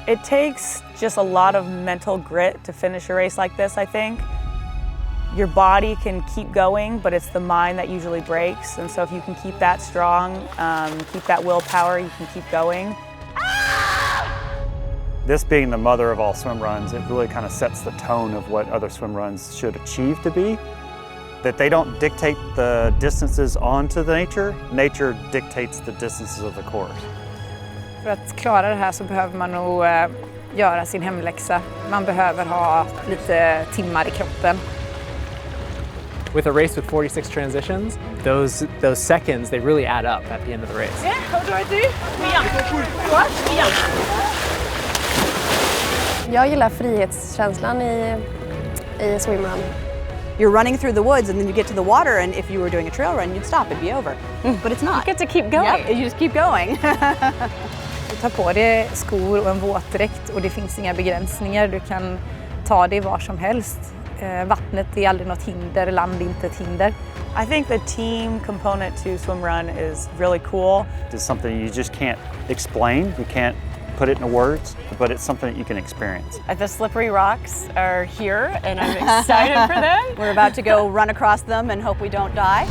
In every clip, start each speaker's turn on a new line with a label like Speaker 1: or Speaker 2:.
Speaker 1: It takes just a lot of mental grit to finish a race like this, I think. Your body can keep going, but it's the mind that usually breaks. And so if you can keep that strong, keep that willpower, you can keep going.
Speaker 2: This being the mother of all swim runs, it really kind of sets the tone of what other swim runs should achieve to be. That they don't dictate the distances onto the nature, nature dictates the distances of the course.
Speaker 3: För att klara det här så behöver man nog göra sin hemläxa. Man behöver ha lite timmar i kroppen.
Speaker 4: With a race with 46 transitions, those seconds, they really add up at the end of the race.
Speaker 1: Yeah, how do I do? What?
Speaker 5: Jag gillar frihetskänslan i swimrun.
Speaker 6: You're running through the woods and then you get to the water, and if you were doing a trail run, you'd stop, it'd be over. But it's not.
Speaker 5: You get to keep going.
Speaker 6: Yep, you just keep going.
Speaker 3: Du tar på dig skor och en våtdräkt och det finns inga begränsningar. Du kan ta dig var som helst. Vattnet är aldrig något hinder, land är inte ett hinder.
Speaker 1: I think the team component to swim run is really cool.
Speaker 2: It's something you just can't explain, you can't put it into words, but it's something that you can experience.
Speaker 7: The slippery rocks are here and I'm excited for them.
Speaker 6: We're about to go run across them and hope we don't die.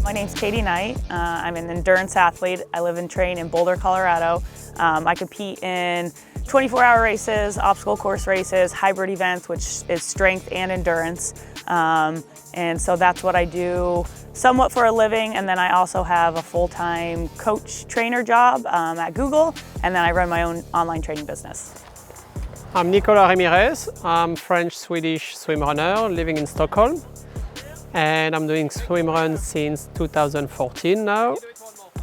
Speaker 1: My name's Katie Knight. I'm an endurance athlete. I live and train in Boulder, Colorado. I compete in 24-hour races, obstacle course races, hybrid events, which is strength and endurance. And so that's what I do somewhat for a living. And then I also have a full-time coach trainer job at Google. And then I run my own online training business.
Speaker 8: I'm Nicolas Ramirez. I'm French-Swedish swim runner living in Stockholm. And I'm doing swim runs since 2014 now.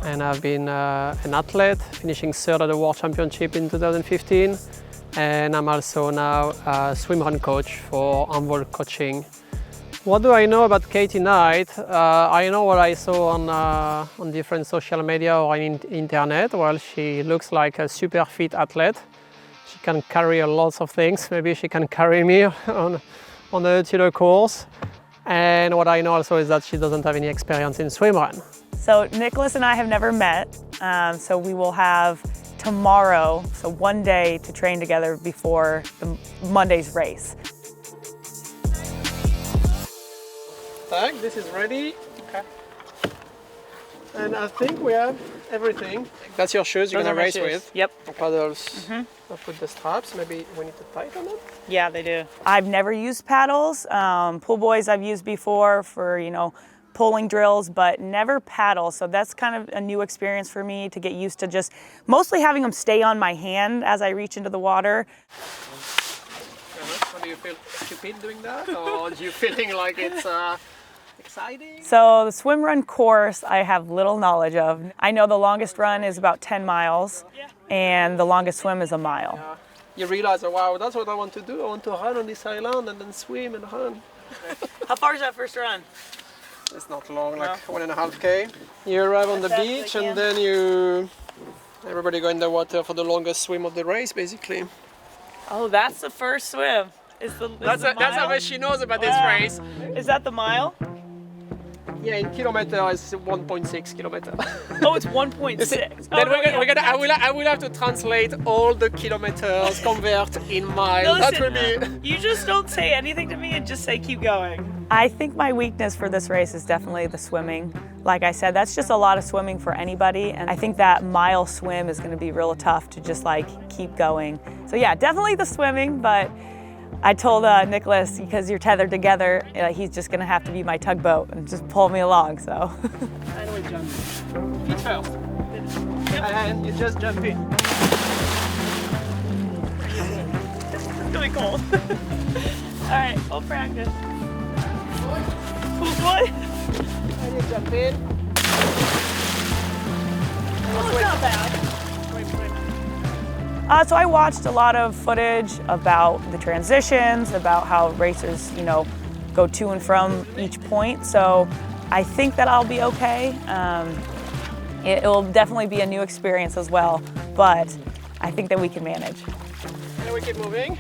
Speaker 8: And I've been an athlete, finishing third at the World Championship in 2015. And I'm also now a swim run coach for Envol Coaching. What do I know about Katie Knight? I know what I saw on different social media or on internet. Well, she looks like a super fit athlete. She can carry a lot of things. Maybe she can carry me on the Tudor course. And what I know also is that she doesn't have any experience in swimrun.
Speaker 1: So Nicholas and I have never met, so we will have tomorrow, so one day to train together before Monday's race.
Speaker 8: Tag, this is ready. Okay. And I think we have everything. That's your shoes you're going to race with.
Speaker 1: Yep.
Speaker 8: Paddles. I'll put the straps. Maybe we need to tighten it.
Speaker 1: Yeah, they do. I've never used paddles. Pull buoys I've used before for, pulling drills, but never paddles. So that's kind of a new experience for me to get used to just mostly having them stay on my hand as I reach into the water.
Speaker 8: So do you feel stupid doing that? Or do you feeling like it's exciting?
Speaker 1: So the swim run course I have little knowledge of. I know the longest run is about 10 miles and the longest swim is a mile.
Speaker 8: You realize, oh, wow, that's what I want to do. I want to run on this island and then swim and run.
Speaker 1: How far is that first run?
Speaker 8: It's not long, like 1.5K. You arrive on the beach and then everybody go in the water for the longest swim of the race, basically.
Speaker 1: Oh, that's the first swim.
Speaker 8: That's how much she knows about this race.
Speaker 1: Is that the mile?
Speaker 8: Yeah, in kilometer it's 1.6 kilometer.
Speaker 1: Oh, it's 1.6.
Speaker 8: Then I will have to translate all the kilometers, convert in miles. That will be.
Speaker 1: You just don't say anything to me and just say keep going. I think my weakness for this race is definitely the swimming. Like I said, that's just a lot of swimming for anybody, and I think that mile swim is going to be real tough to just keep going. So yeah, definitely the swimming, but I told Nicholas, because you're tethered together, he's just going to have to be my tugboat and just pull me along, so.
Speaker 8: Anyway, jump. Feet first. And you just jump in.
Speaker 1: It's really cool. All right, we'll practice. Pull boy.
Speaker 8: And you jump in.
Speaker 1: So I watched a lot of footage about the transitions, about how racers, go to and from each point. So I think that I'll be okay. It'll definitely be a new experience as well, but I think that we can manage.
Speaker 8: And we keep moving.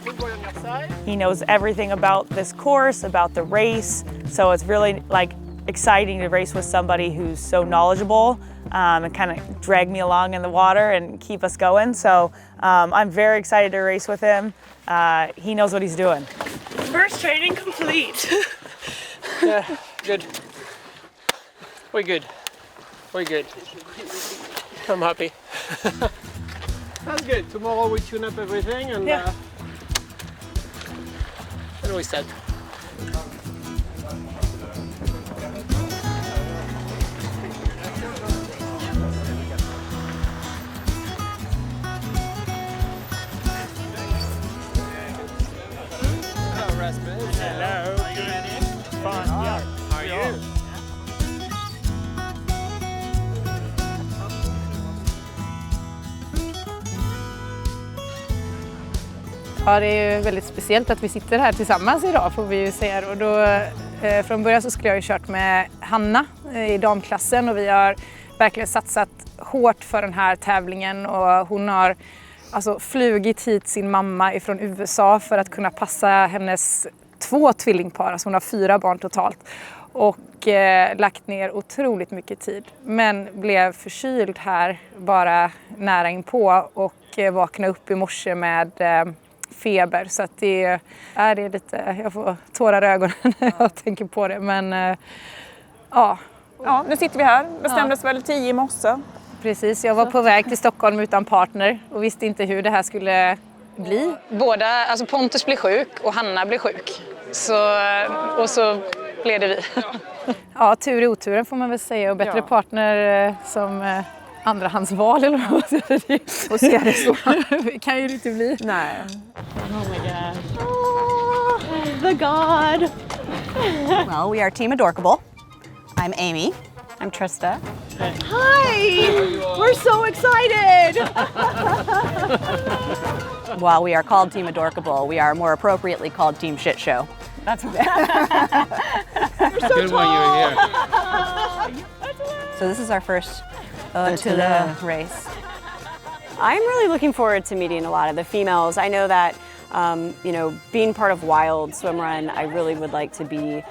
Speaker 8: Good boy on your side.
Speaker 1: He knows everything about this course, about the race, so it's really exciting to race with somebody who's so knowledgeable and kind of drag me along in the water and keep us going. So I'm very excited to race with him. He knows what he's doing.
Speaker 7: First training complete.
Speaker 8: Yeah, good. We're good. We're good. I'm happy. That's good. Tomorrow we tune up everything and we set. Hello, Rasmus. Hello. Are you ready? Fine. Yeah. How are you?
Speaker 3: Ja, det är ju väldigt speciellt att vi sitter här tillsammans idag får vi ju säga. Och då, från början så skulle jag ju kört med Hanna i damklassen och vi har verkligen satsat hårt för den här tävlingen och hon har alltså flugit hit sin mamma ifrån USA för att kunna passa hennes 2 tvillingpar, alltså hon har 4 barn totalt. Och lagt ner otroligt mycket tid. Men blev förkyld här bara nära inpå och vaknade upp i morse med feber. Så att det är lite, jag får tårar i ögonen när jag tänker på det. Men ja.
Speaker 9: Ja, nu sitter vi här. Bestämdes väl 10 i morse.
Speaker 3: Precis, jag var på väg till Stockholm utan partner och visste inte hur det här skulle bli. Båda, alltså Pontus blir sjuk och Hanna blir sjuk. Och så blev det vi. Ja, tur i oturen får man väl säga och bättre partner som andrahandsval eller vad det och se det så. Det kan ju inte bli.
Speaker 9: Nej. Oh my gosh. Oh, the God.
Speaker 6: Well, we are Team Adorkable. I'm Amy.
Speaker 7: I'm Trista.
Speaker 6: Hi! We're so excited! While we are called Team Adorkable, we are more appropriately called Team Shit Show.
Speaker 7: That's
Speaker 6: We're so
Speaker 8: Good one you were here.
Speaker 6: So this is our first Ötillö race.
Speaker 7: I'm really looking forward to meeting a lot of the females. I know that, being part of Wild Swim Run, I really would like to be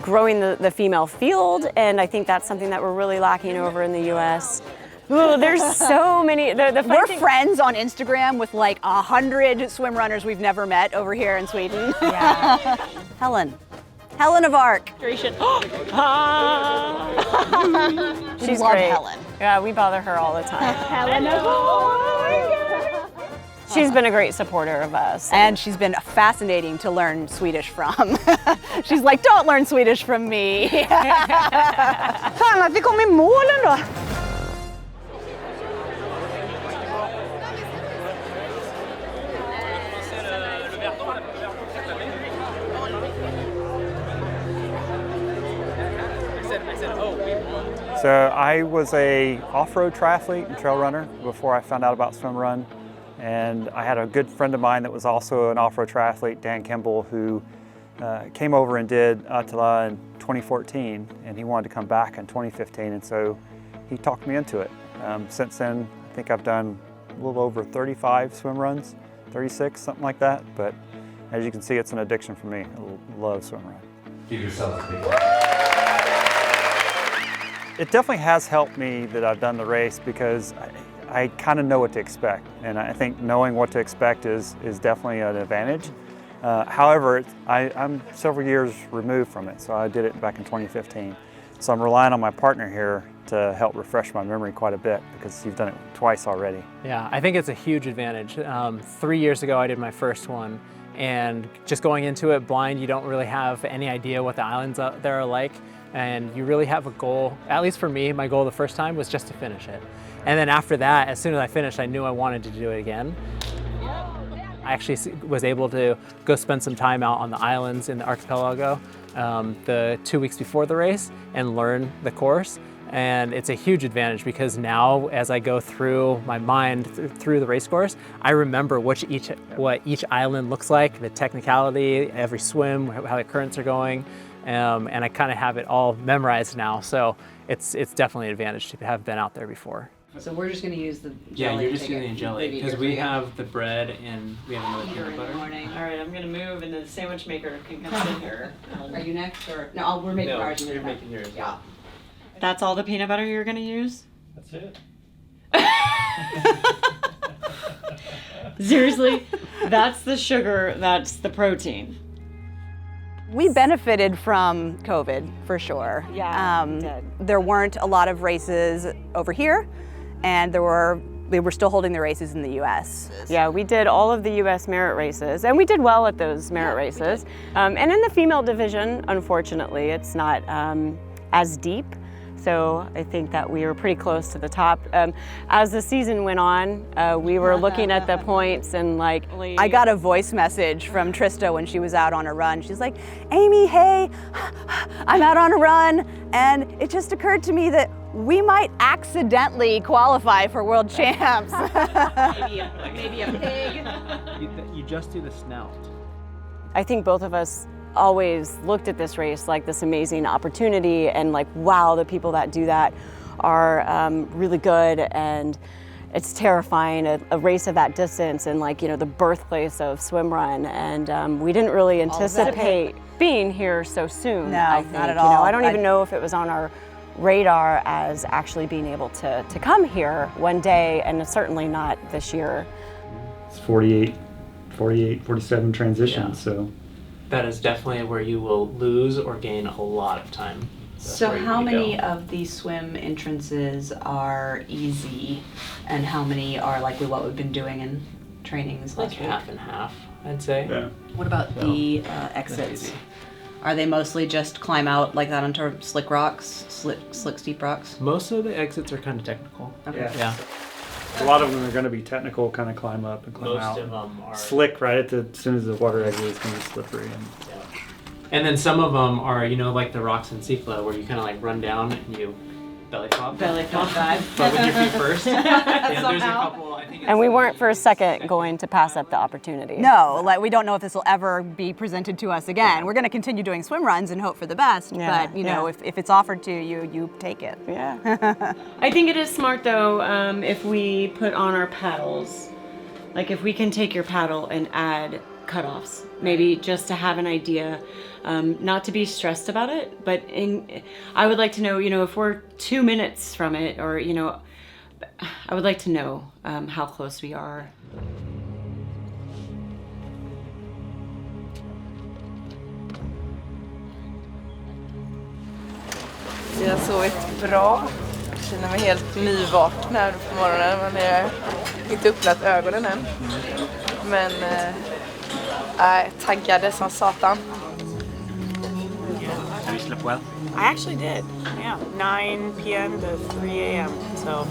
Speaker 7: growing the female field, and I think that's something that we're really lacking over in the U.S. Ooh, there's so many.
Speaker 6: We're friends on Instagram with like 100 swim runners we've never met over here in Sweden.
Speaker 7: Yeah.
Speaker 6: Helen of Arc.
Speaker 7: She's
Speaker 6: love
Speaker 7: great.
Speaker 6: Helen.
Speaker 7: Yeah, we bother her all the time.
Speaker 6: Helen of Arc.
Speaker 7: She's been a great supporter of us.
Speaker 6: And she's been fascinating to learn Swedish from. She's like, don't learn Swedish from me. Fan att vi kom i mål ändå.
Speaker 2: So I was a off-road triathlete and trail runner before I found out about Swim Run. And I had a good friend of mine that was also an off-road triathlete, Dan Kimball, who came over and did Ötillö in 2014, and he wanted to come back in 2015, and so he talked me into it. Since then, I think I've done a little over 35 swim runs, 36, something like that, but as you can see, it's an addiction for me. I love Swim Run.
Speaker 10: Give yourself a big
Speaker 2: It definitely has helped me that I've done the race because I kind of know what to expect, and I think knowing what to expect is definitely an advantage. However, I'm several years removed from it, so I did it back in 2015. So I'm relying on my partner here to help refresh my memory quite a bit because you've done it twice already.
Speaker 4: Yeah, I think it's a huge advantage. 3 years ago I did my first one, and just going into it blind, you don't really have any idea what the islands out there are like, and you really have a goal. At least for me, my goal the first time was just to finish it. And then after that, as soon as I finished, I knew I wanted to do it again. I actually was able to go spend some time out on the islands in the archipelago the 2 weeks before the race and learn the course. And it's a huge advantage because now as I go through my mind through the race course, I remember what each island looks like, the technicality, every swim, how the currents are going, and I kind of have it all memorized now. So it's definitely an advantage to have been out there before.
Speaker 6: So we're just going to use the jelly.
Speaker 4: Yeah, you're just using the jelly because we have the bread and we have another peanut butter.
Speaker 9: All right, I'm gonna move, and the sandwich maker can come sit here.
Speaker 6: Are you next, or no? We're making ours.
Speaker 4: You're making yours.
Speaker 6: Yeah.
Speaker 9: That's all the peanut butter you're gonna use?
Speaker 4: That's it.
Speaker 9: Seriously, that's the sugar, that's the protein.
Speaker 6: We benefited from COVID for sure.
Speaker 7: Yeah, we did.
Speaker 6: There weren't a lot of races over here, and we were still holding the races in the U.S.
Speaker 7: Yeah, we did all of the U.S. merit races, and we did well at those merit races. And in the female division, unfortunately, it's not as deep. So I think that we were pretty close to the top. As the season went on, we were looking at the points and like...
Speaker 6: I got a voice message from Trista when she was out on a run. She's like, Amy, hey, I'm out on a run, and it just occurred to me that we might accidentally qualify for world champs.
Speaker 9: Maybe a pig.
Speaker 4: You just do the snout.
Speaker 7: I think both of us always looked at this race like this amazing opportunity and like, wow, the people that do that are really good, and it's terrifying, a race of that distance and like, you know, the birthplace of swim run, and we didn't really anticipate being here so soon.
Speaker 6: No,
Speaker 7: I think.
Speaker 6: not at
Speaker 7: You know,
Speaker 6: all.
Speaker 7: I don't even know if it was on our radar as actually being able to come here one day, and certainly not this year.
Speaker 2: It's 48, 47 transitions, so.
Speaker 4: That is definitely where you will lose or gain a lot of time.
Speaker 10: So how many of these swim entrances are easy, and how many are likely what we've been doing in trainings
Speaker 4: Like
Speaker 10: last week?
Speaker 4: half and half, I'd say.
Speaker 2: Yeah.
Speaker 10: What about the exits?
Speaker 4: easy.
Speaker 10: Are they mostly just climb out like that onto slick rocks, slick steep rocks?
Speaker 4: Most of the exits are kind of technical.
Speaker 10: Okay.
Speaker 4: Yeah.
Speaker 2: A lot of them are going to be technical, kind of climb up and climb out.
Speaker 4: Most of them are.
Speaker 2: Slick right at as soon as the water exit is going to be slippery.
Speaker 4: And then some of them are, you know, like the rocks in Seaflow, where you kind of like run down and you belly flop.
Speaker 10: Belly flop dive.
Speaker 4: But with your feet first. Yeah, there's a couple, I think.
Speaker 7: And we weren't for a second going to pass up the opportunity.
Speaker 6: No, like we don't know if this will ever be presented to us again. We're going to continue doing swim runs and hope for the best,
Speaker 7: Yeah,
Speaker 6: but you know, if it's offered to you, you take it.
Speaker 7: Yeah.
Speaker 9: I think it is smart though, if we put on our paddles, like if we can take your paddle and add cutoffs, maybe just to have an idea, not to be stressed about it, but I would like to know, you know, if we're 2 minutes from it, or, you know, I would like to know how close we are.
Speaker 3: Vi har sovit bra. Jag känner mig helt nyvaken här på morgonen, men jag har inte öppnat ögonen än. Men taggade som satan.
Speaker 4: Have you slept well?
Speaker 1: I actually did. Yeah, 9 p.m. to 3 a.m. So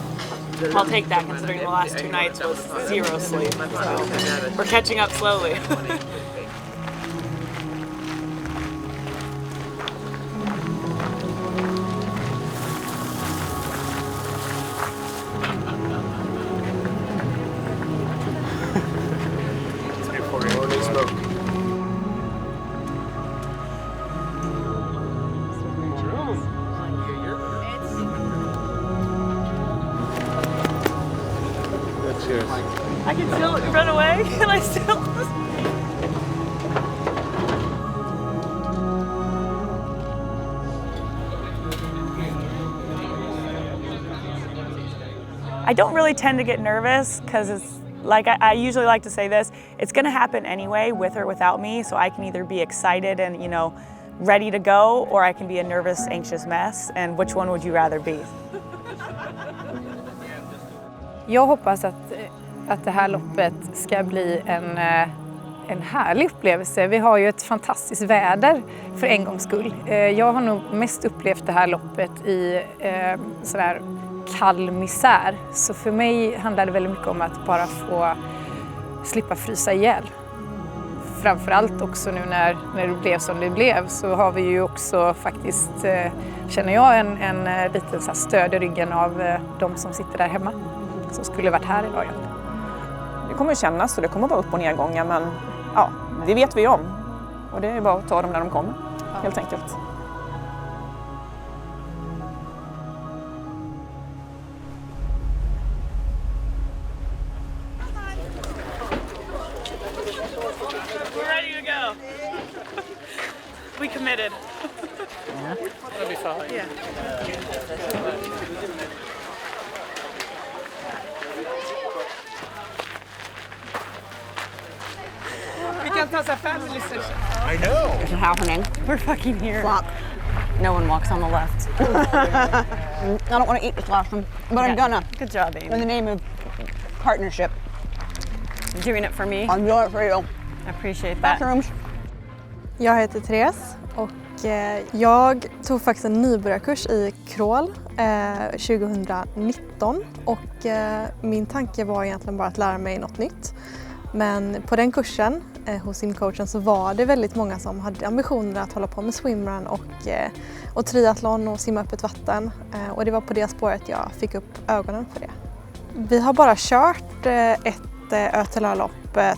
Speaker 1: I'll take that considering the last 2 nights was 0 sleep. So we're catching up slowly. I can still run away and I still... I don't really tend to get nervous because it's like I usually like to say this, it's going to happen anyway with or without me, so I can either be excited and, you know, ready to go, or I can be a nervous, anxious mess, and which one would you rather be?
Speaker 3: Jag hoppas att det här loppet ska bli en härlig upplevelse. Vi har ju ett fantastiskt väder för en gångs skull. Jag har nog mest upplevt det här loppet i sådär kall misär. Så för mig handlar det väldigt mycket om att bara få slippa frysa ihjäl. framförallt också nu när det blev som det blev så har vi ju också faktiskt, känner jag, en liten så här stöd i ryggen av de som sitter där hemma som skulle varit här idag.
Speaker 11: Det kommer att kännas och det kommer att vara upp- och nedgångar, men ja, det vet vi om. Och det är bara att ta dem när de kommer, helt enkelt.
Speaker 1: We're ready to go. We committed.
Speaker 8: That'll be fine.
Speaker 1: Yeah.
Speaker 3: Vi kan ta så här family session.
Speaker 2: I know.
Speaker 6: It's happening. We're fucking here. Flop. No one walks on the left. I don't want to eat this last one, but I'm gonna.
Speaker 7: Good job, Amy.
Speaker 6: In the name of partnership.
Speaker 7: You're doing it for me.
Speaker 6: I'm doing it for you.
Speaker 7: I appreciate that.
Speaker 6: Bathrooms.
Speaker 5: Jag heter Therese och jag tog faktiskt en nybörjarkurs i crawl 2019 och min tanke var egentligen bara att lära mig något nytt. Men på den kursen hos simcoachen så var det väldigt många som hade ambitioner att hålla på med swimrun och triathlon och simma öppet vatten. Och det var på det spåret jag fick upp ögonen för det. Vi har bara kört ett Ötelarlopp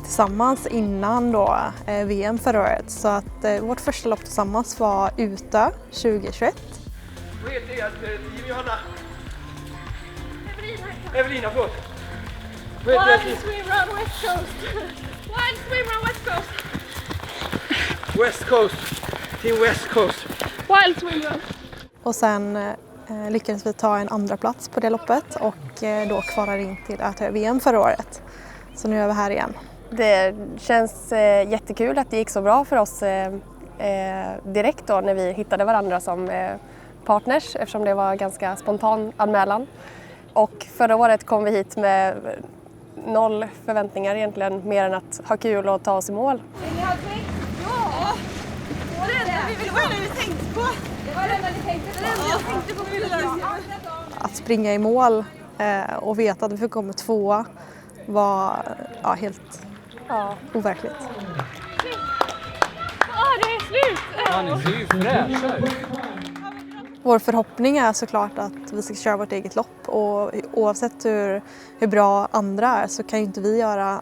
Speaker 5: tillsammans innan då VM förra året. Så att vårt första lopp tillsammans var Utö 2021.
Speaker 8: Vad heter det? Johanna? Evelina, förlåt.
Speaker 5: Wild swimrun West Coast! Wild swimrun West Coast!
Speaker 8: West Coast. Team West Coast.
Speaker 5: Wild swimrun! Och sen lyckades vi ta en andra plats på det loppet och då kvalade in till Ötö VM förra året. Så nu är vi här igen. Det känns jättekul att det gick så bra för oss direkt då när vi hittade varandra som partners eftersom det var ganska spontan anmälan. Och förra året kom vi hit med 0 förväntningar egentligen, mer än att ha kul och ta oss i mål.
Speaker 12: Ja! Det var det vi tänkte på. Det var det vi tänkte på. Jag tänkte på
Speaker 5: Att springa i mål och veta att vi fick komma 2 var helt overkligt.
Speaker 12: Det är slut!
Speaker 4: Han ser ju fräsch.
Speaker 5: Vår förhoppning är såklart att vi ska köra vårt eget lopp och oavsett hur bra andra är så kan ju inte vi göra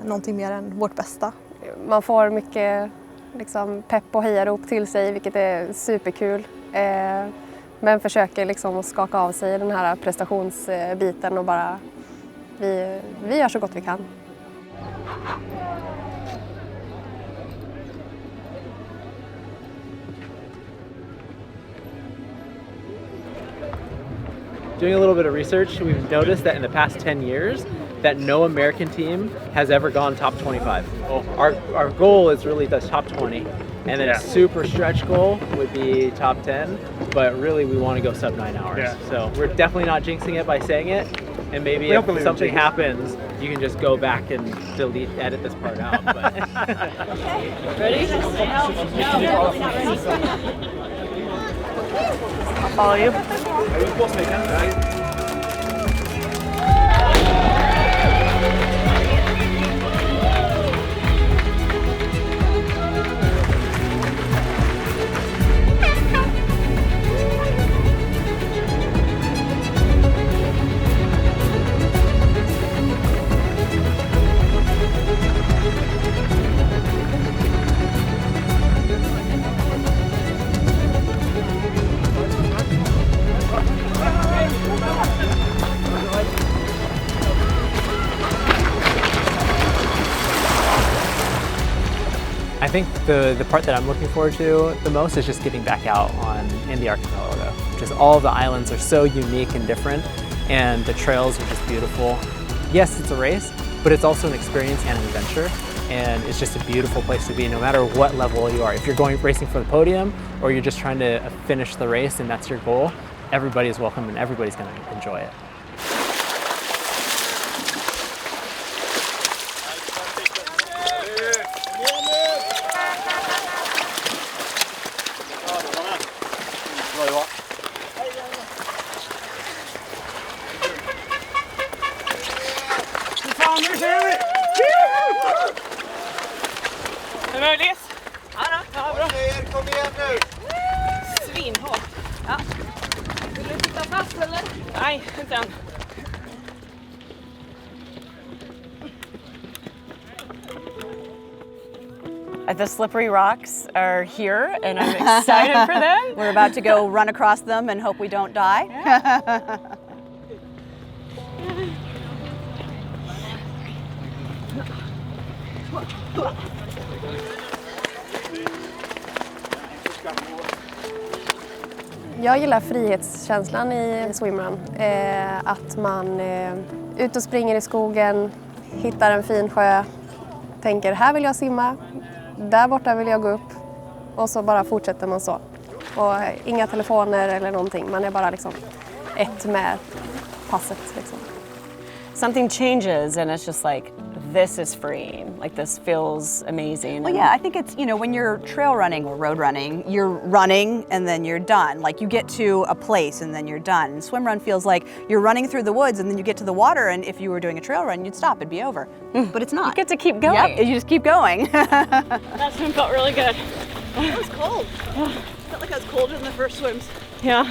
Speaker 5: någonting mer än vårt bästa. Man får mycket pepp och hejarop till sig vilket är superkul. Men försöker skaka av sig den här prestationsbiten och bara vi gör så gott vi kan.
Speaker 4: Doing a little bit of research, we've noticed that in the past 10 years that no American team has ever gone top 25. Our goal is really the top 20, and then a super stretch goal would be top 10, but really we want to go sub 9 hours. Yeah. So we're definitely not jinxing it by saying it, and maybe if something happens, you can just go back and edit this part out. But
Speaker 1: Ready? I'll follow you.
Speaker 4: I think the part that I'm looking forward to the most is just getting back out in the archipelago. Just all the islands are so unique and different, and the trails are just beautiful. Yes, it's a race, but it's also an experience and an adventure, and it's just a beautiful place to be no matter what level you are. If you're going racing for the podium or you're just trying to finish the race and that's your goal, everybody is welcome and everybody's going to enjoy it.
Speaker 12: Nej, inte än.
Speaker 7: The slippery rocks are here and I'm excited for them.
Speaker 6: We're about to go run across them and hope we don't die.
Speaker 13: Jag gillar frihetskänslan i swimrun. Att man ut och springer i skogen, hittar en fin sjö, tänker här vill jag simma, där borta vill jag gå upp och så bara fortsätter man så. Och inga telefoner eller någonting, man är bara liksom ett med passet. Liksom.
Speaker 7: Something changes and it's just like, this is free. Like this feels amazing.
Speaker 6: Well, yeah, I think it's, you know, when you're trail running or road running, you're running and then you're done. Like you get to a place and then you're done. Swim run feels like you're running through the woods and then you get to the water, and if you were doing a trail run, you'd stop, it'd be over. But it's not.
Speaker 7: You get to keep going.
Speaker 6: Yep, you just keep going.
Speaker 12: That swim felt really good.
Speaker 6: It was cold. I felt like I was colder than the first swims.
Speaker 12: Yeah.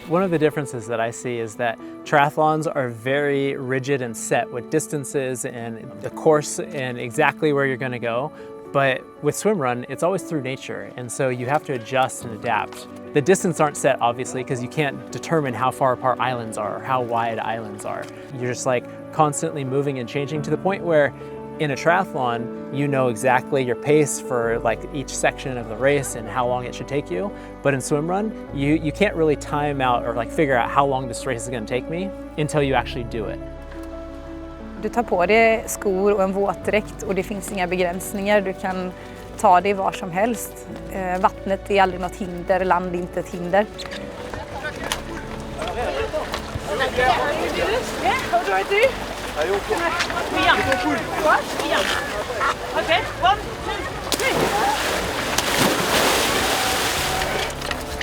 Speaker 4: One of the differences that I see is that triathlons are very rigid and set with distances and the course and exactly where you're going to go. But with swimrun, it's always through nature, and so you have to adjust and adapt. The distance aren't set, obviously, because you can't determine how far apart islands are or how wide islands are. You're just like constantly moving and changing to the point where in a triathlon, you know exactly your pace for like each section of the race and how long it should take you. But in swimrun, you can't really time out or like figure out how long this race is going to take me until you actually do it.
Speaker 3: Du tar på dig skor och en våtdräkt och det finns inga begränsningar. Du kan ta dig var som helst. Vattnet är aldrig något hinder, land är inte ett hinder.
Speaker 12: Okay, 1, 2, 3.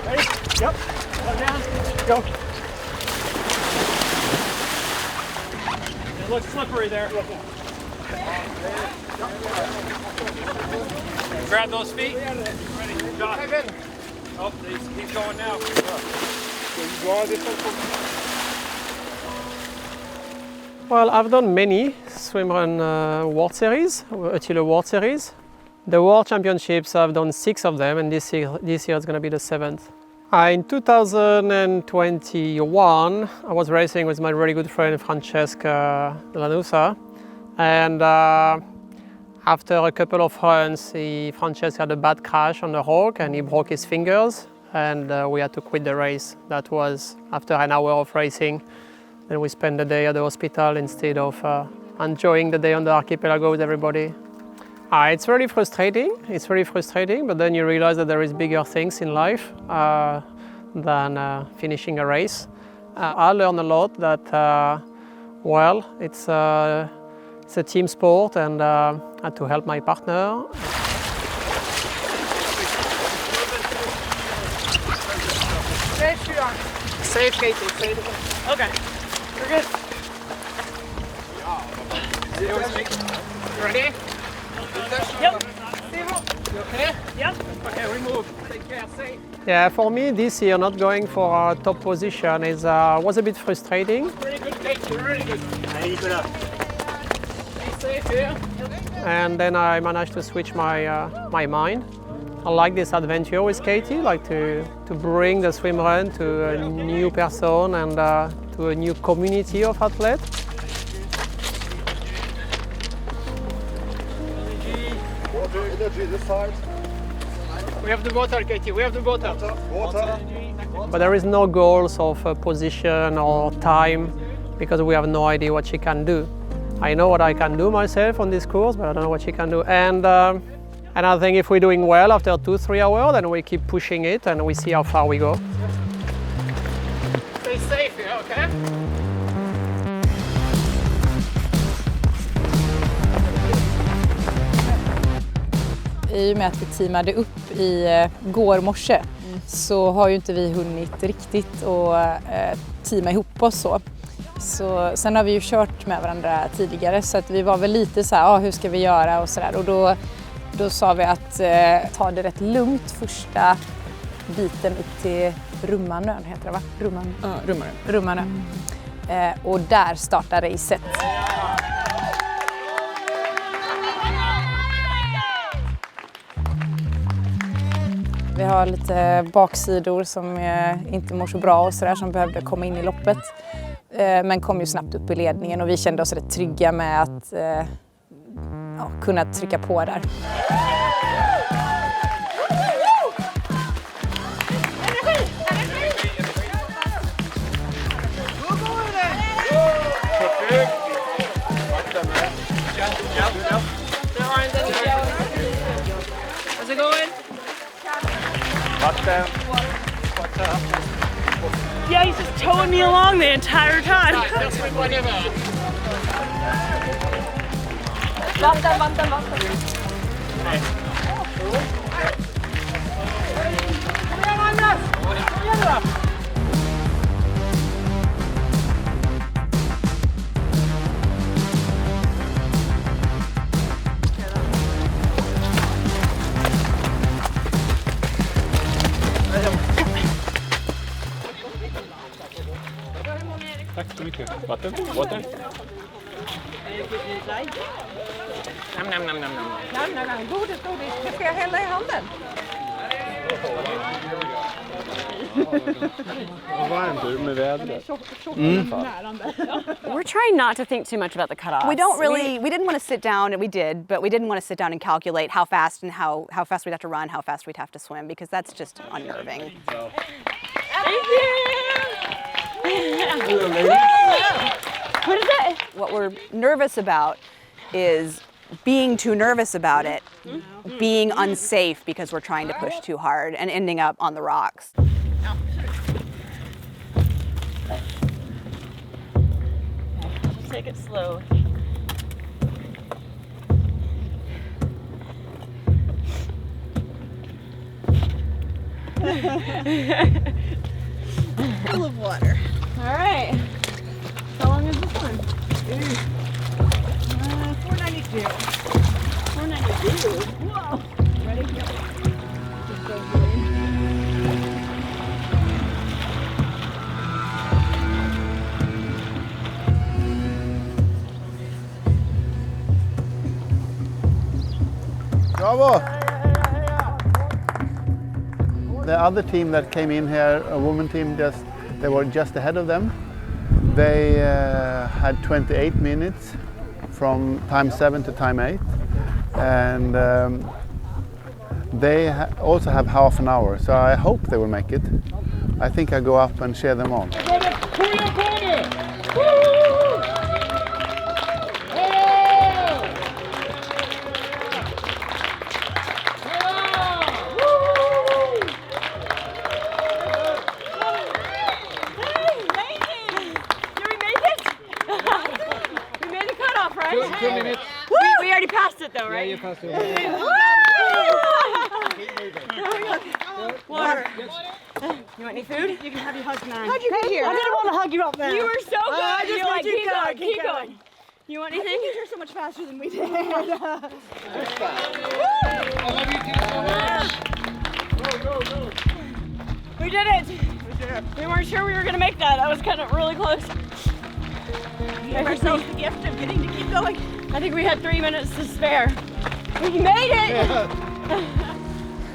Speaker 2: Ready? Yep. Come down. Go.
Speaker 8: It looks slippery there. Grab those feet. Ready? John. Oh, he's going now. Well, I've done many swimrun World Series, Attila World Series. The World Championships, I've done 6 of them, and this year it's going to be the 7th. In 2021, I was racing with my really good friend Francesca Lanusa, and after a couple of runs, Francesca had a bad crash on the rock and he broke his fingers, and we had to quit the race. That was after an hour of racing. And we spent the day at the hospital instead of enjoying the day on the archipelago with everybody. It's really frustrating. It's really frustrating, but then you realize that there is bigger things in life than finishing a race. I learned a lot that, well, it's a team sport, and I had to help my partner.
Speaker 12: Safe, Katie. Safe. Okay. We're good. You ready? Yep. You okay? Yep. Okay, we move. Take care. Safe.
Speaker 8: Yeah, for me this year not going for a top position was a bit frustrating.
Speaker 12: Really good, Katie. Really good. Stay safe here.
Speaker 8: And then I managed to switch my mind. I like this adventure with Katie, like to bring the swimrun to a new person and to a new community of athletes.
Speaker 12: Energy this side. We have the water, Katie. We have the water. Water.
Speaker 8: But there is no goals of position or time because we have no idea what she can do. I know what I can do myself on this course, but I don't know what she can do. And I think if we're doing well after 2-3 hours, then we keep pushing it and we see how far we go.
Speaker 12: Stay safe here, okay?
Speaker 3: I och med att vi teamade upp i går morse så har ju inte vi hunnit riktigt att teama ihop oss så sen har vi ju kört med varandra tidigare så att vi var väl lite så här, hur ska vi göra och sådär, och då sa vi att ta det rätt lugnt första biten upp till Rummanön, heter det va? Rummanö. Och där startar racet. Vi har lite baksidor som inte mår så bra och sådär, som behövde komma in i loppet. Men kom ju snabbt upp i ledningen och vi kände oss rätt trygga med att kunna trycka på där.
Speaker 12: How's it going?
Speaker 1: Yeah, he's just towing me along the entire time.
Speaker 12: Vatten.
Speaker 14: Tack så mycket. Vatten? Water?
Speaker 11: Godis. Det ska jag hälla i handen.
Speaker 7: We're trying not to think too much about the cutoffs.
Speaker 6: We didn't want to sit down, and we did, but we didn't want to sit down and calculate how fast and how fast we'd have to run, how fast we'd have to swim, because that's just unnerving.
Speaker 7: What is it?
Speaker 6: What we're nervous about is being too nervous about it, being unsafe because we're trying to push too hard and ending up on the rocks.
Speaker 1: Just take it slow.
Speaker 12: Full of water.
Speaker 1: All right. How long is this one?
Speaker 12: 492.
Speaker 1: 492. Whoa. Ready? Yep. Just go green.
Speaker 15: Bravo! The other team that came in here, a woman team, they were just ahead of them. They had 28 minutes from time 7 to time 8, and they also have half an hour, so I hope they will make it. I think I go up and cheer them on.
Speaker 1: We already passed it though, right?
Speaker 14: Yeah, you passed it.
Speaker 1: Water. You want any food?
Speaker 12: You can have your hug now.
Speaker 1: How'd you get here?
Speaker 12: I didn't want to hug you up there.
Speaker 1: You were so good.
Speaker 12: I just
Speaker 1: You're
Speaker 12: want you to
Speaker 1: keep going. You want anything?
Speaker 12: You're so much faster than we did.
Speaker 14: I love you too so much. Go.
Speaker 1: We did it. We weren't sure we were going to make that. That was kind of really close.
Speaker 12: We gave ourselves the gift of getting to keep going.
Speaker 1: I think we had 3 minutes to spare. We made it!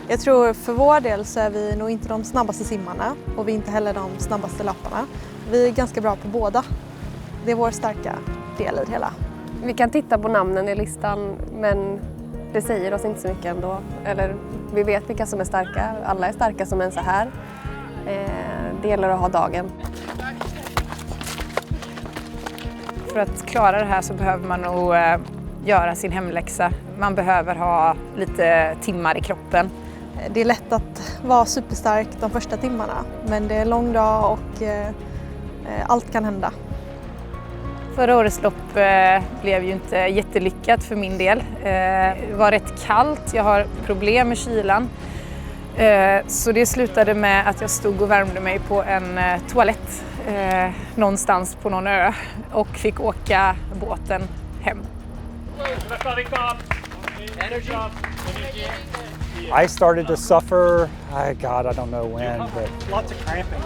Speaker 5: Jag tror för vår del så är vi nog inte de snabbaste simmarna och vi är inte heller de snabbaste löparna. Vi är ganska bra på båda. Det är vår starka del i det hela.
Speaker 13: Vi kan titta på namnen i listan, men det säger oss inte så mycket ändå. Eller vi vet vilka som är starka. Alla är starka som en så här. Det gäller att ha dagen.
Speaker 3: För att klara det här så behöver man nog göra sin hemläxa. Man behöver ha lite timmar i kroppen.
Speaker 5: Det är lätt att vara superstark de första timmarna, men det är en lång dag och allt kan hända.
Speaker 3: Förra årets lopp blev ju inte jättelyckat för min del. Det var rätt kallt, jag har problem med kylan. Så det slutade med att jag stod och värmde mig på en toalett någonstans på någon ö och fick åka båten hem.
Speaker 2: I started to suffer, I don't know when, but
Speaker 12: Lots of cramping.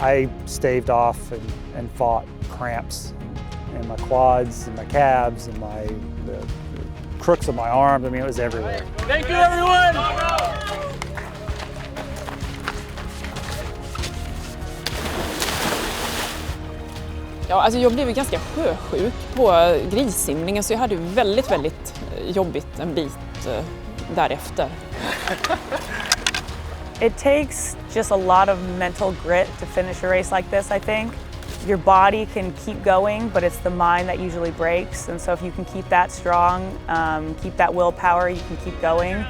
Speaker 2: I staved off and fought cramps in my quads and my calves and the crooks of my arms. I mean, it was everywhere.
Speaker 12: Thank you, everyone!
Speaker 11: Ja, alltså jag blev ju ganska sjösjuk på grissimningen så jag hade ju väldigt jobbigt en bit därefter.
Speaker 1: It takes just a lot of mental grit to finish a race like this, I think. Your body can keep going, but it's the mind that usually breaks. And so if you can keep that strong, keep that willpower, you can keep going.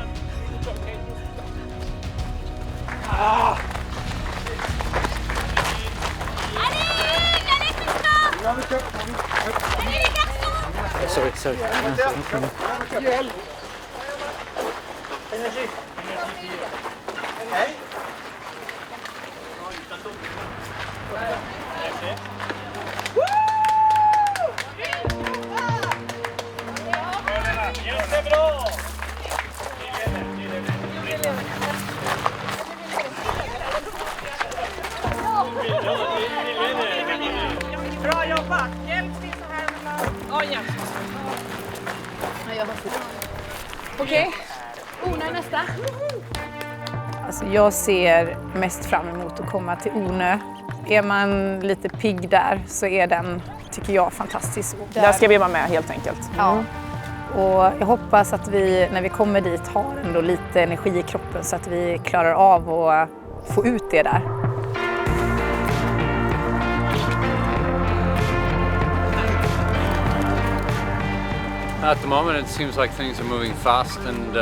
Speaker 2: Sorry.
Speaker 12: Bra jobbat!
Speaker 3: Hjälp till så här. Ja. Okej. Ornö nästa. Alltså jag ser mest fram emot att komma till Ornö. Är man lite pigg där så är den, tycker jag, fantastisk.
Speaker 11: Där ska vi vara med helt enkelt.
Speaker 3: Ja. Och jag hoppas att vi, när vi kommer dit, har ändå lite energi i kroppen så att vi klarar av att få ut det där.
Speaker 16: At the moment it seems like things are moving fast and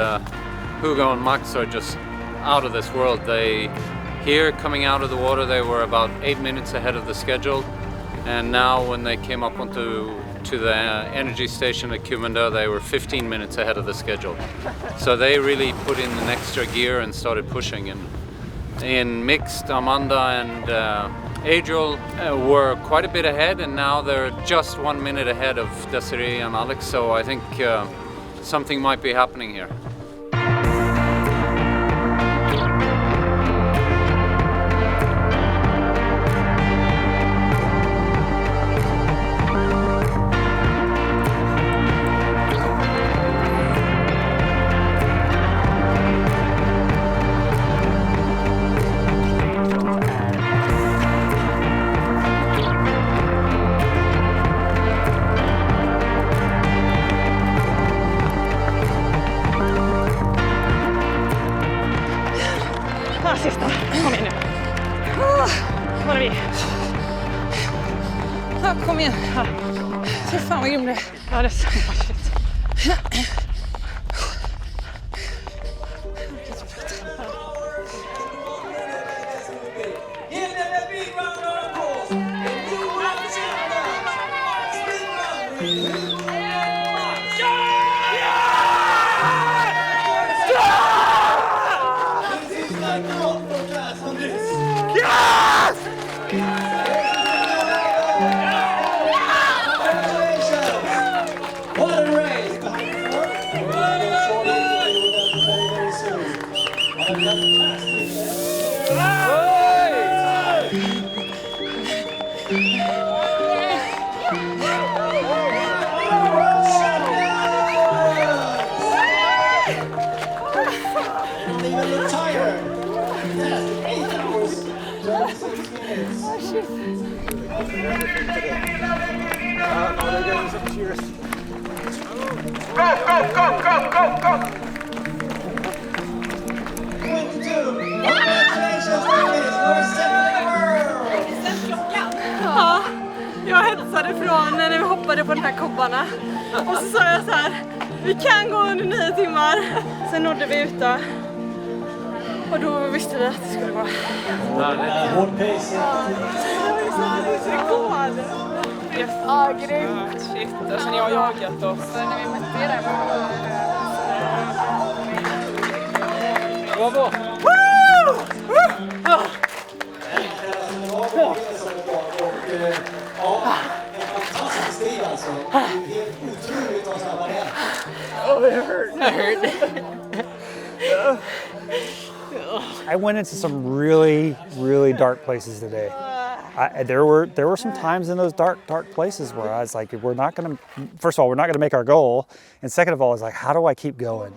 Speaker 16: Hugo and Max are just out of this world. Here coming out of the water they were about 8 minutes ahead of the schedule, and now when they came up to the energy station at Kumandö they were 15 minutes ahead of the schedule. So they really put in an extra gear and started pushing, and in mixed Amanda and Adriel were quite a bit ahead, and now they're just 1 minute ahead of Desiree and Alex, so I think something might be happening here.
Speaker 3: Sista. Kom igen nu. Var är vi? Ja, kom igen. Fy fan vad grym det är. Ja, det är så shit.
Speaker 17: Ja, jag hetsade från när vi hoppade på den här kobbarna. Och så sa jag så här, vi kan gå under 9 timmar. Sen nådde vi ut då. Och då visste vi att det skulle gå.
Speaker 3: Ja, grymt. Shit, där känner jag jagat oss. När vi mötte er där.
Speaker 12: Bravo!
Speaker 18: Fantastisk stil alltså. Det är helt otroligt vad snabba det är.
Speaker 12: Oh, it hurt. It hurt.
Speaker 2: I went into some really, really dark places today. There were some times in those dark places where I was like, first of all, we're not gonna make our goal, and second of all, I was like, how do I keep going?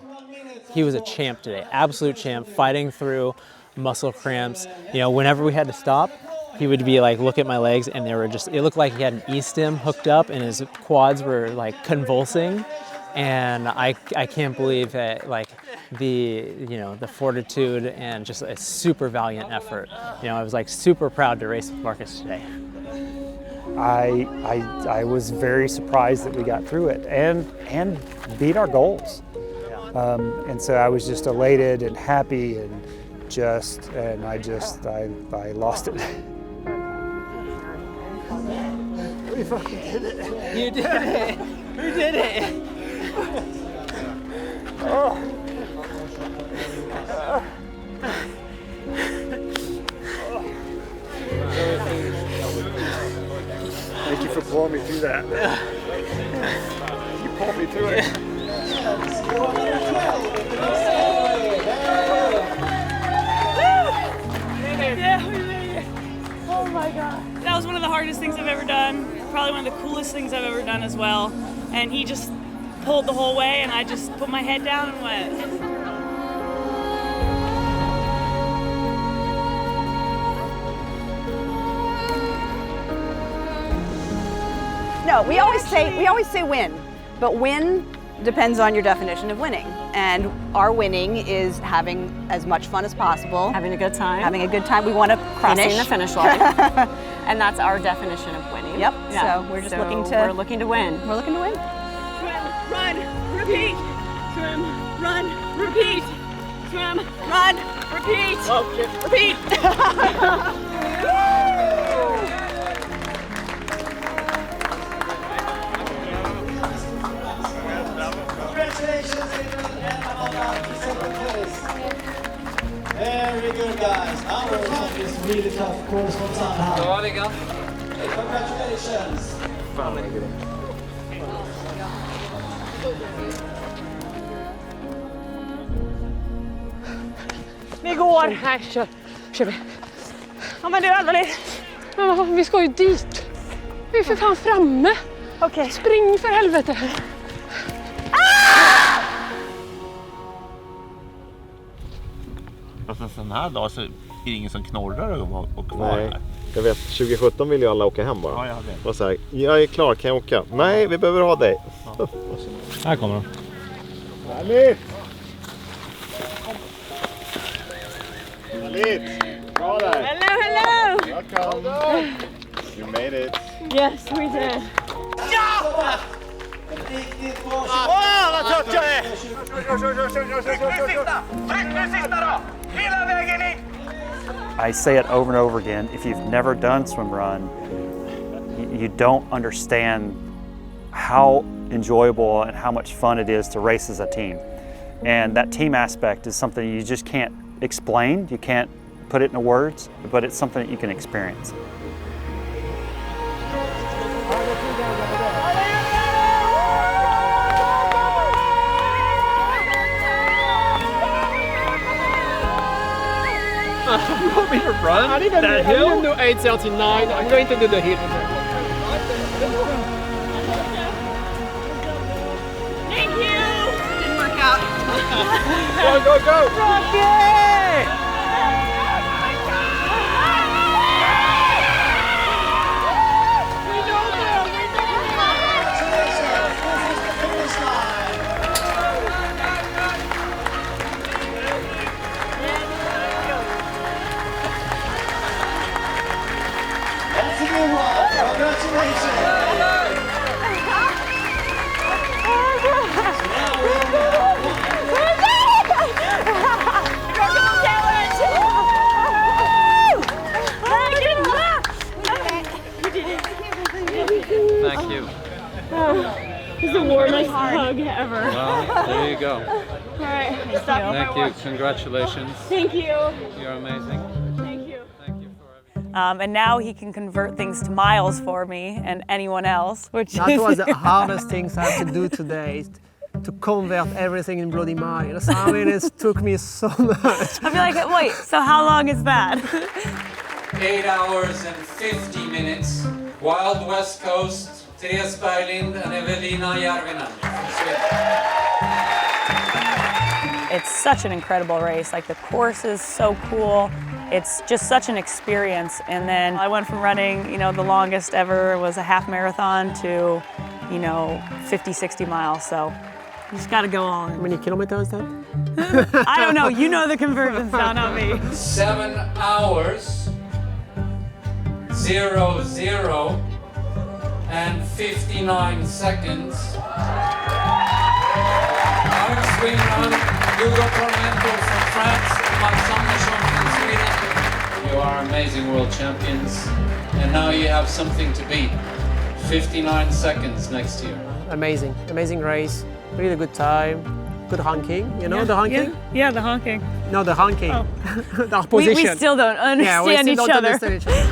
Speaker 4: He was a champ today, absolute champ, fighting through muscle cramps. You know, whenever we had to stop, he would be like, look at my legs, and they were just, it looked like he had an E-stim hooked up and his quads were like convulsing. And I can't believe that, like, the fortitude and just a super valiant effort. You know, I was like super proud to race with Marcus today.
Speaker 2: I was very surprised that we got through it and beat our goals. And so I was just elated and happy and I lost it.
Speaker 12: We fucking did it.
Speaker 4: You did it. We did it.
Speaker 2: Thank you for pulling me through that. You pulled me through it.
Speaker 1: Yeah, we made it. Oh my God. That was one of the hardest things I've ever done. Probably one of the coolest things I've ever done as well. And he just pulled the whole way and I just put my head down and went.
Speaker 6: No, we always say win, but win depends on your definition of winning. And our winning is having as much fun as possible.
Speaker 7: Having a good time.
Speaker 6: Having a good time. We want to
Speaker 7: crossing the finish line. And that's our definition of winning.
Speaker 6: Yep.
Speaker 7: Yeah.
Speaker 6: So we're just
Speaker 7: We're looking to win.
Speaker 6: We're looking to win.
Speaker 1: Swim, run, repeat. Swim, run, repeat. Swim, run, repeat. Repeat.
Speaker 18: Very good, guys. Now we're on this really tough course from Sandhamn. Congratulations.
Speaker 17: Vi går.
Speaker 11: Här kör vi.
Speaker 17: Ja men du Anneli.
Speaker 11: Men vi ska ju dit. Vi är för fan framme.
Speaker 17: Okej.
Speaker 11: Spring för helvete.
Speaker 19: Fast en sån här dag så är det ingen som knorrar och kvar.
Speaker 20: Nej, jag vet. 2017 ville ju alla åka hem bara.
Speaker 19: Ja, jag vet.
Speaker 20: Och så här, jag är klar, kan jag åka? Nej, vi behöver ha dig.
Speaker 19: Ja.
Speaker 20: Här kommer de.
Speaker 15: Härligt! Härligt! Bra där!
Speaker 17: Hello, hello!
Speaker 15: Welcome! You made it!
Speaker 17: Yes, we did.
Speaker 12: Ja!
Speaker 15: Åh, vad trött jag är!
Speaker 12: Tryck nu sista då! Hela vägen in!
Speaker 2: I say it over and over again, if you've never done swim run, you don't understand how enjoyable and how much fun it is to race as a team. And that team aspect is something you just can't explain, you can't put it into words, but it's something that you can experience.
Speaker 8: You want me to run that hill? I didn't do 8:39. I'm going to do the hill.
Speaker 17: Thank you. Didn't work out.
Speaker 8: Go, go, go!
Speaker 17: Rocky!
Speaker 16: Thank you.
Speaker 17: It's the warmest hug ever.
Speaker 16: Well, there you go.
Speaker 17: All right, stop.
Speaker 16: Thank you. Congratulations.
Speaker 17: Thank you.
Speaker 16: You're amazing.
Speaker 17: Thank you.
Speaker 1: And now he can convert things to miles for me and anyone else, which
Speaker 8: That was the hardest things I had to do today. to convert everything in Bloody Mary. I mean, it took me so much.
Speaker 1: I'd be like, wait, so how long is that?
Speaker 16: 8 hours and 50 minutes. Wild West Coast, Therese Berglind and Evelina Järvinen from Sweden.
Speaker 1: It's such an incredible race. Like the course is so cool. It's just such an experience. And then I went from running, the longest ever was a half marathon to, 50, 60 miles. So you just got to go on.
Speaker 8: How many kilometers then?
Speaker 1: I don't know. You know the conversions now, not me.
Speaker 16: 7 hours, 0, 0, and 59 seconds. Our swim run, Hugo Tormento from France, Max Andersson from Sweden. You are amazing world champions, and now you have something to beat. 59 seconds next year.
Speaker 8: Amazing, amazing race, really good time, good honking. You know the honking?
Speaker 1: Yeah, the honking.
Speaker 8: No, the honking.
Speaker 1: Oh.
Speaker 8: The position.
Speaker 1: We still don't understand each other.
Speaker 8: Understand each other.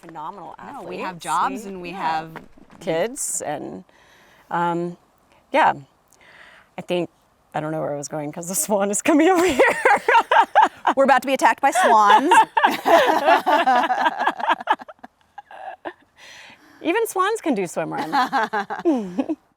Speaker 7: Phenomenal athletes.
Speaker 6: No, we have jobs and we have
Speaker 7: kids and yeah. I don't know where I was going because the swan is coming over here.
Speaker 6: We're about to be attacked by swans.
Speaker 7: Even swans can do swim runs.